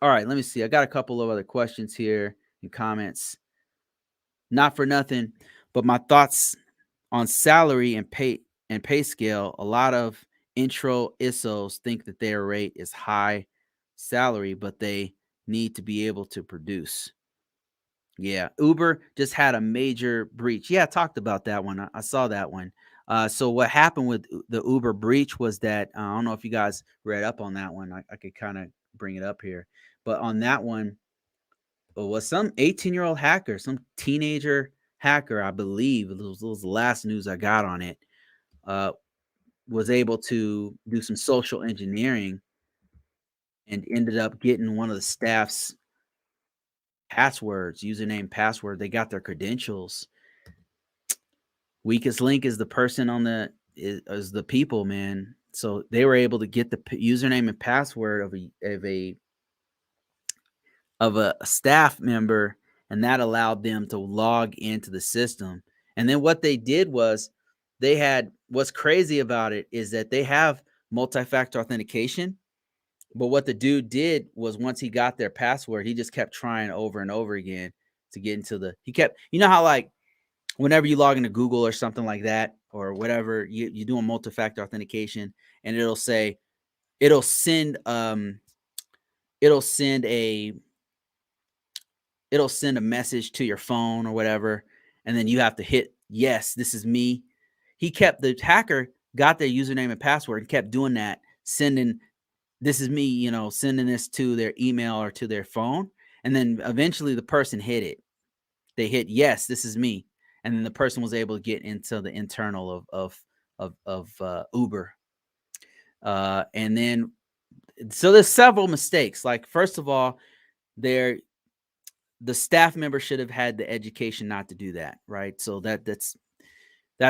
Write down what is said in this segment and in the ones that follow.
All right, let me see. I got a couple of other questions here and comments. Not for nothing, but my thoughts on salary and pay scale. A lot of intro ISOs think that their rate is high salary, but they need to be able to produce. Yeah, Uber just had a major breach. Yeah, I talked about that one. I saw that one. So what happened with the Uber breach was that I don't know if you guys read up on that one. I could kind of bring it up here, but on that one was some 18-year-old hacker, some teenager hacker, I believe. It was the last news I got on it. Uh, was able to do some social engineering and ended up getting one of the staff's passwords, username, password. They got their credentials. Weakest link is the person on is the people, man. So they were able to get the username and password of a staff member, and that allowed them to log into the system. And then what they did was they had what's crazy about it is that they have multi-factor authentication. But what the dude did was once he got their password, he just kept trying over and over again to get into he kept, how like whenever you log into Google or something like that, or whatever, you do a multi-factor authentication, and it'll send it'll send a it'll send a message to your phone or whatever, and then you have to hit yes, this is me. The hacker got their username and password and kept doing that, sending this is me, sending this to their email or to their phone, and then eventually the person hit it. They hit yes, this is me, and then the person was able to get into the internal of Uber, and then so there's several mistakes. Like first of all, there the staff member should have had the education not to do that, right? So that's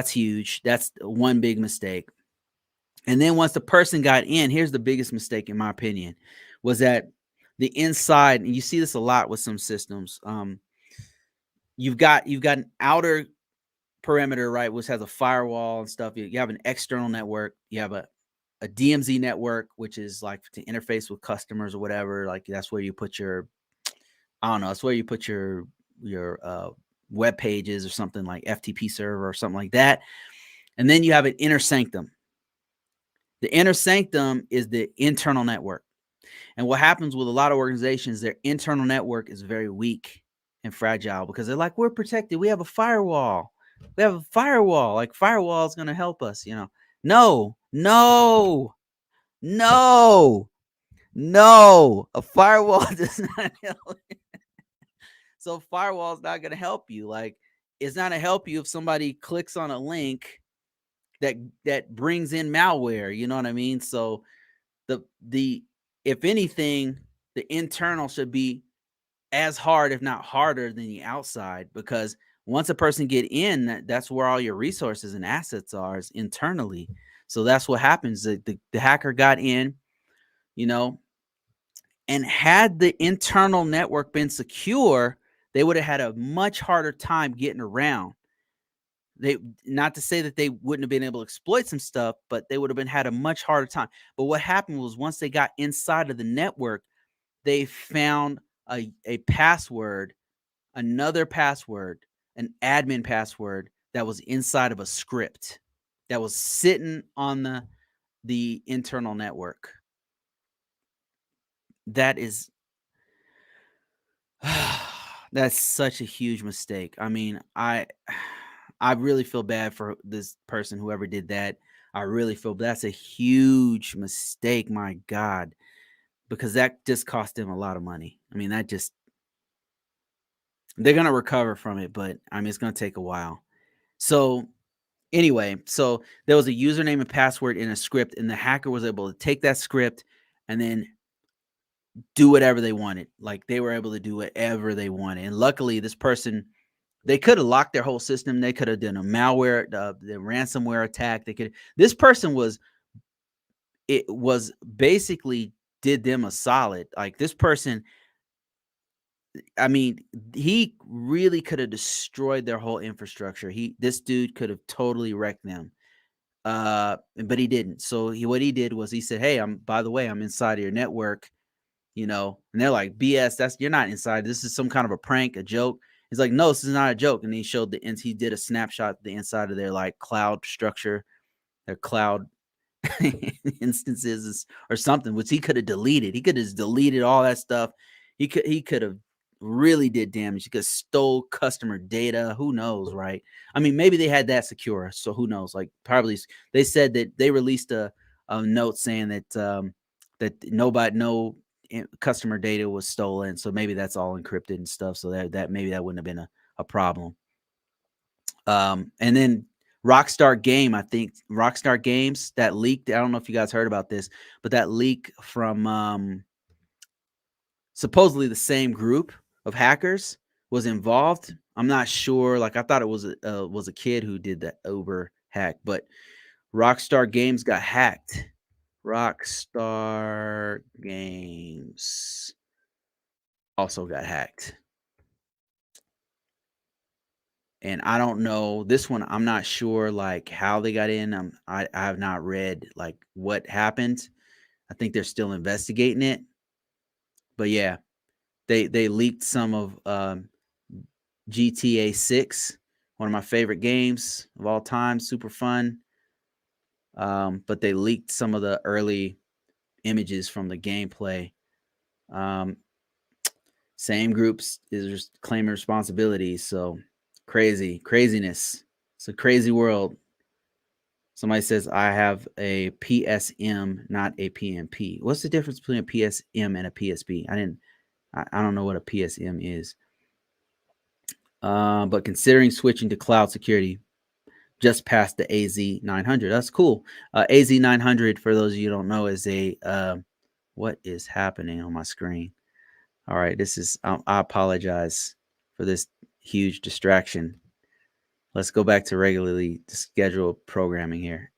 huge. That's one big mistake. And then once the person got in, here's the biggest mistake in my opinion, was that the inside, and you see this a lot with some systems. You've got an outer perimeter, right, which has a firewall and stuff. You have an external network. You have a DMZ network, which is like to interface with customers or whatever. Like that's where you put your, I don't know, that's where you put your web pages or something like FTP server or something like that. And then you have an inner sanctum. The inner sanctum is the internal network. And what happens with a lot of organizations, their internal network is very weak and fragile because they're like, we're protected. We have a firewall. We have a firewall. Like firewall is going to help us, No, no, no, no. A firewall does not help. So firewall is not going to help you. Like it's not going to help you if somebody clicks on a link that brings in malware. You know what I mean? So the if anything, the internal should be as hard, if not harder, than the outside, because once a person get in, that's where all your resources and assets are, is internally. So that's what happens. The hacker got in, you know, and had the internal network been secure, they would have had a much harder time getting around. They, not to say that they wouldn't have been able to exploit some stuff, but they would have had a much harder time. But what happened was once they got inside of the network, they found a password, another password, an admin password that was inside of a script that was sitting on the internal network. That is that's such a huge mistake. I mean, I really feel bad for this person, whoever did that. I really feel that's a huge mistake, my God, because that just cost them a lot of money. I mean, that just they're gonna recover from it, but I mean, it's gonna take a while. So anyway, so there was a username and password in a script, and the hacker was able to take that script and then do whatever they wanted. Like they were able to do whatever they wanted. And luckily, this person, they could have locked their whole system. They could have done a malware, the ransomware attack. They could. This person was basically did them a solid. Like this person, I mean, he really could have destroyed their whole infrastructure. This dude could have totally wrecked them. But he didn't. So what he did was he said, "Hey, by the way, I'm inside of your network. and they're like, BS, you're not inside. This is some kind of a prank, a joke. He's like, no, this is not a joke. And he showed he did a snapshot of the inside of their like cloud structure, their cloud instances or something, which he could have deleted. He could have deleted all that stuff. He could have really did damage. He could have stole customer data. Who knows, right? I mean, maybe they had that secure, so who knows? Like, probably they said that they released a note saying that no customer data was stolen, so maybe that's all encrypted and stuff. So that maybe that wouldn't have been a problem. And then I think Rockstar Games that leaked. I don't know if you guys heard about this, but that leak from supposedly the same group of hackers was involved. I'm not sure. Like, I thought it was a kid who did that over hack, but Rockstar Games got hacked. Rockstar Games also got hacked. And I don't know this one. I'm not sure like how they got in. I have not read like what happened. I think they're still investigating it. But yeah, they leaked some of GTA 6, one of my favorite games of all time, super fun. But they leaked some of the early images from the gameplay. Same groups is just claiming responsibility. So craziness. It's a crazy world. Somebody says I have a PSM, not a PMP. What's the difference between a PSM and a PSP? I don't know what a PSM is. But considering switching to cloud security, just passed the AZ900. That's cool. AZ900, for those of you who don't know, is a what is happening on my screen? All right, I apologize for this huge distraction. Let's go back to regularly scheduled programming here.